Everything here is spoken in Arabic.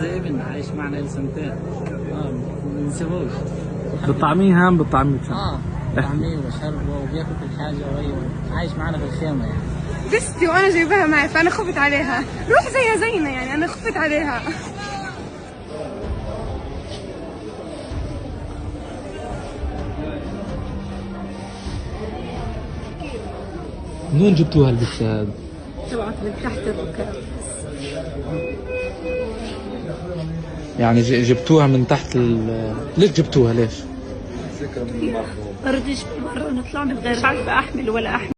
زي ابن عايش معنا لي سنتين. ما بنسيبوش. بتطعميه هم بتطعميه طعميه وشربه وبياكل كل حاجه عايش معنا في الخيمه يعني. دستي وانا جايباها معي فانا خفت عليها، روح زيها زينا يعني، انا خفت عليها. من وين جبتوها البتة هذه؟ طبعا من تحت الركاب. يعني جبتوها من تحت ليش جبتوها ليش؟ ما رضيش بالمره نطلع من غير، مش عارفه احمل ولا احمل.